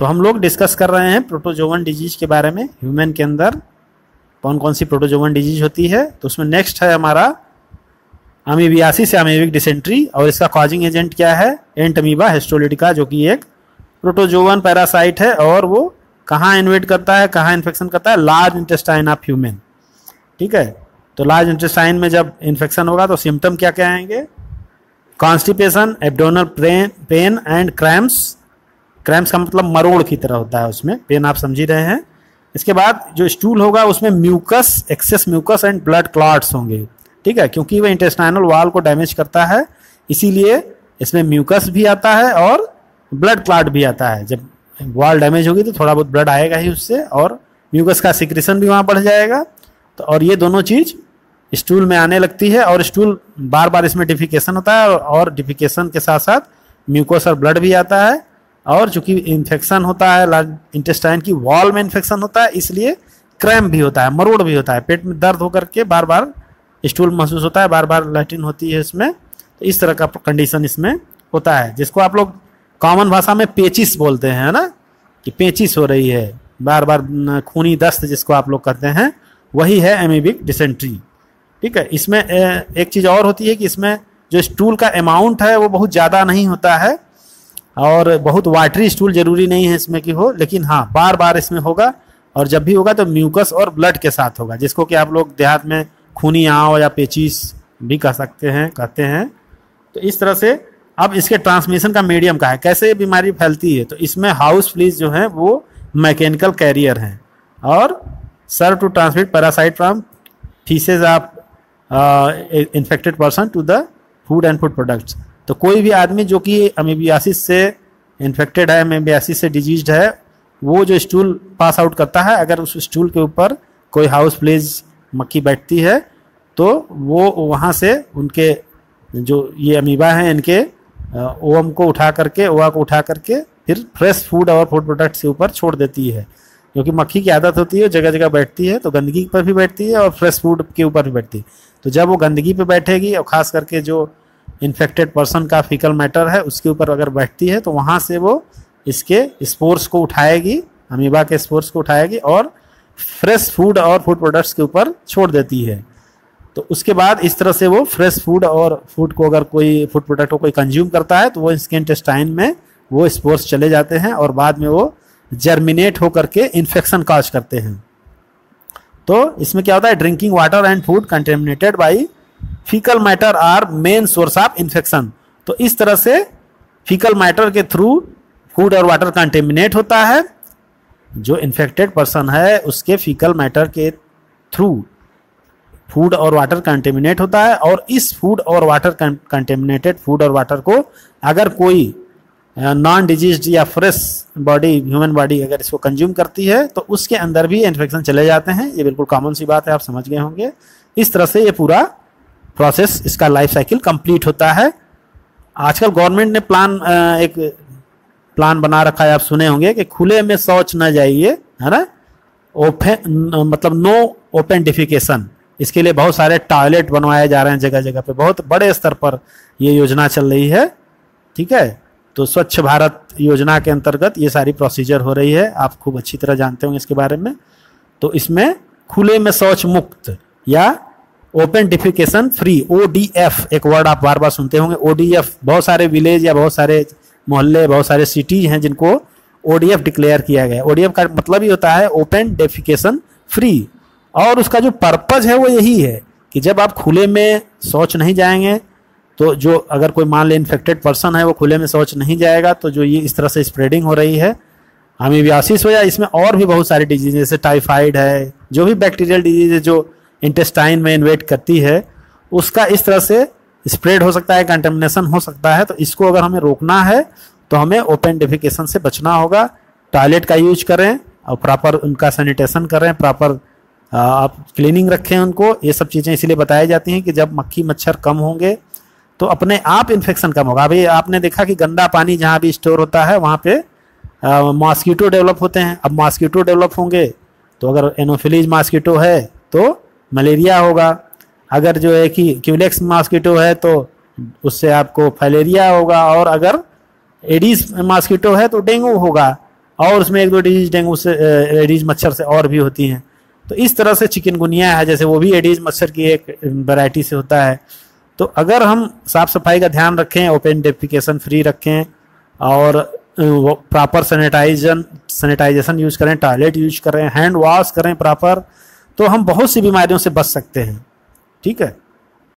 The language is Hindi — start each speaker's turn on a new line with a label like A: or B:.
A: तो हम लोग डिस्कस कर रहे हैं प्रोटोजोवन डिजीज के बारे में। ह्यूमन के अंदर कौन कौन सी प्रोटोजोवन डिजीज होती है, तो उसमें नेक्स्ट है हमारा अमीबियासिस या अमीबिक डिसेंट्री, और इसका कॉजिंग एजेंट क्या है, एंट अमीबा हिस्टोलिटिका, जो कि एक प्रोटोजोवन पैरासाइट है। और वो कहाँ इन्वेट करता है, कहाँ इन्फेक्शन करता है, लार्ज इंटेस्टाइन ऑफ ह्यूमन। ठीक है, तो लार्ज इंटेस्टाइन में जब इन्फेक्शन होगा तो सिम्टम क्या क्या आएंगे, constipation, abdominal pain and cramps. Cramps का मतलब मरोड़ की तरह होता है, उसमें पेन आप समझ ही रहे हैं। इसके बाद जो स्टूल होगा उसमें mucus, excess mucus and blood clots होंगे। ठीक है, क्योंकि वह इंटेस्टाइनल वॉल को डैमेज करता है, इसीलिए इसमें म्यूकस भी आता है और ब्लड क्लॉट भी आता है। जब वॉल डैमेज होगी तो थोड़ा बहुत ब्लड आएगा ही उससे, और म्यूकस का सिक्रेशन भी वहाँ बढ़ जाएगा। तो और ये दोनों चीज़ स्टूल में आने लगती है, और स्टूल बार बार इसमें डिफिकेशन होता है, और डिफिकेशन के साथ साथ म्यूकस और ब्लड भी आता है। और चूंकि इन्फेक्शन होता है, लार्ज इंटेस्टाइन की वॉल में इन्फेक्शन होता है, इसलिए क्रैम्प भी होता है, मरोड़ भी होता है, पेट में दर्द होकर के बार बार स्टूल महसूस होता है, बार बार लैट्रिन होती है इसमें। तो इस तरह का कंडीशन इसमें होता है, जिसको आप लोग कॉमन भाषा में पेचिस बोलते हैं, है ना, कि पेचिस हो रही है, बार बार खूनी दस्त जिसको आप लोग कहते हैं, वही है अमीबिक डिसेंट्री। ठीक है, इसमें एक चीज़ और होती है कि इसमें जो स्टूल का अमाउंट है वो बहुत ज़्यादा नहीं होता है, और बहुत वाटरी स्टूल जरूरी नहीं है इसमें कि हो, लेकिन हाँ बार बार इसमें होगा, और जब भी होगा तो म्यूकस और ब्लड के साथ होगा, जिसको कि आप लोग देहात में खूनी आंव या पेचिस भी कह सकते हैं, कहते हैं। तो इस तरह से अब इसके ट्रांसमिशन का मीडियम का है, कैसे ये बीमारी फैलती है, तो इसमें हाउस फ्लीज जो हैं वो मैकेनिकल कैरियर हैं और serve to transmit parasite from faeces of infected person to the food and food products. तो कोई भी आदमी जो कि अमीबियासिस से इन्फेक्टेड है, अमीबियासिस से डिजीज्ड है, वो जो स्टूल पास आउट करता है, अगर उस स्टूल के ऊपर कोई हाउस फ्लीज मक्खी बैठती है तो वो वहाँ से उनके जो ये अमीबा हैं इनके ओवम को उठा करके, ओवा को उठा करके फिर फ्रेश फूड और फूड प्रोडक्ट्स के ऊपर छोड़ देती है। क्योंकि मक्खी की आदत होती है, जगह जगह बैठती है, तो गंदगी पर भी बैठती है और फ्रेश फूड के ऊपर भी बैठती है। तो जब वो गंदगी पे बैठेगी, और ख़ास करके जो इन्फेक्टेड पर्सन का फीकल मैटर है उसके ऊपर अगर बैठती है, तो वहाँ से वो इसके स्पोर्स को उठाएगी, अमीबा के स्पोर्स को उठाएगी और फ्रेश फूड और फूड प्रोडक्ट्स के ऊपर छोड़ देती है। तो उसके बाद इस तरह से वो फ्रेश फूड और फूड को, अगर कोई फूड प्रोडक्ट को कोई कंज्यूम करता है, तो वो इसके इंटेस्टाइन में वो स्पोर्स चले जाते हैं, और बाद में वो जर्मिनेट होकर के इन्फेक्शन कॉज करते हैं। तो इसमें क्या होता है, drinking water and food contaminated by faecal matter are main source of infection. तो इस तरह से फीकल मैटर के थ्रू फूड और वाटर कंटेमिनेट होता है, जो इन्फेक्टेड पर्सन है उसके फीकल मैटर के थ्रू फूड और वाटर कंटेमिनेट होता है, और इस फूड और वाटर कंटेमिनेटेड फूड और वाटर को अगर कोई नॉन डिजीज्ड या फ्रेश बॉडी, ह्यूमन बॉडी अगर इसको कंज्यूम करती है, तो उसके अंदर भी इन्फेक्शन चले जाते हैं। ये बिल्कुल कॉमन सी बात है, आप समझ गए होंगे। इस तरह से ये पूरा प्रोसेस, इसका लाइफ साइकिल कंप्लीट होता है। आजकल गवर्नमेंट ने एक प्लान बना रखा है, आप सुने होंगे, कि खुले में शौच न जाइए, है ना, ओपन मतलब नो ओपन डिफिकेशन। इसके लिए बहुत सारे टॉयलेट बनवाए जा रहे हैं जगह जगह पे, बहुत बड़े स्तर पर ये योजना चल रही है। ठीक है, तो स्वच्छ भारत योजना के अंतर्गत ये सारी प्रोसीजर हो रही है, आप खूब अच्छी तरह जानते होंगे इसके बारे में। तो इसमें खुले में शौच मुक्त या ओपन डिफिकेशन फ्री, ODF एक वर्ड आप बार बार सुनते होंगे, ODF। बहुत सारे विलेज या बहुत सारे मोहल्ले, बहुत सारे सिटीज हैं जिनको ODF डिक्लेयर किया गया है। ODF का मतलब ही होता है ओपन डेफिकेशन फ्री, और उसका जो पर्पज है वो यही है कि जब आप खुले में शौच नहीं जाएंगे, तो जो अगर कोई मान ले इन्फेक्टेड पर्सन है वो खुले में शौच नहीं जाएगा, तो जो ये इस तरह से स्प्रेडिंग हो रही है, अमीबियासिस हो या इसमें और भी बहुत सारी डिजीज जैसे टाइफाइड है, जो भी बैक्टीरियल डिजीज है जो इंटेस्टाइन में इन्वेट करती है, उसका इस तरह से स्प्रेड हो सकता है, कंटेमिनेशन हो सकता है। तो इसको अगर हमें रोकना है तो हमें ओपन डेफिकेशन से बचना होगा। टॉयलेट का यूज करें और प्रॉपर उनका सैनिटेशन करें, प्रॉपर आप क्लीनिंग रखें उनको। ये सब चीज़ें इसीलिए बताई जाती हैं कि जब मक्खी मच्छर कम होंगे तो अपने आप इन्फेक्शन कम होगा। अभी आपने देखा कि गंदा पानी जहाँ भी स्टोर होता है वहाँ पे मॉस्किटो डेवलप होते हैं। अब मॉस्किटो डेवलप होंगे तो अगर एनोफिलीज मॉस्किटो है तो मलेरिया होगा, अगर जो है कि क्यूलेक्स मॉस्किटो है तो उससे आपको फाइलेरिया होगा, और अगर एडीज मॉस्किटो है तो डेंगू होगा। और उसमें एक दो डिजीज डेंगू से एडीज मच्छर से और भी होती हैं। तो इस तरह से चिकनगुनिया है, जैसे वो भी एडीज मच्छर की एक वैरायटी से होता है। तो अगर हम साफ सफाई का ध्यान रखें, ओपन डेफिकेशन फ्री रखें और प्रॉपर सैनिटाइजेशन यूज करें, टॉयलेट यूज करें, हैंड वॉश करें प्रॉपर, तो हम बहुत सी बीमारियों से बच सकते हैं। ठीक है।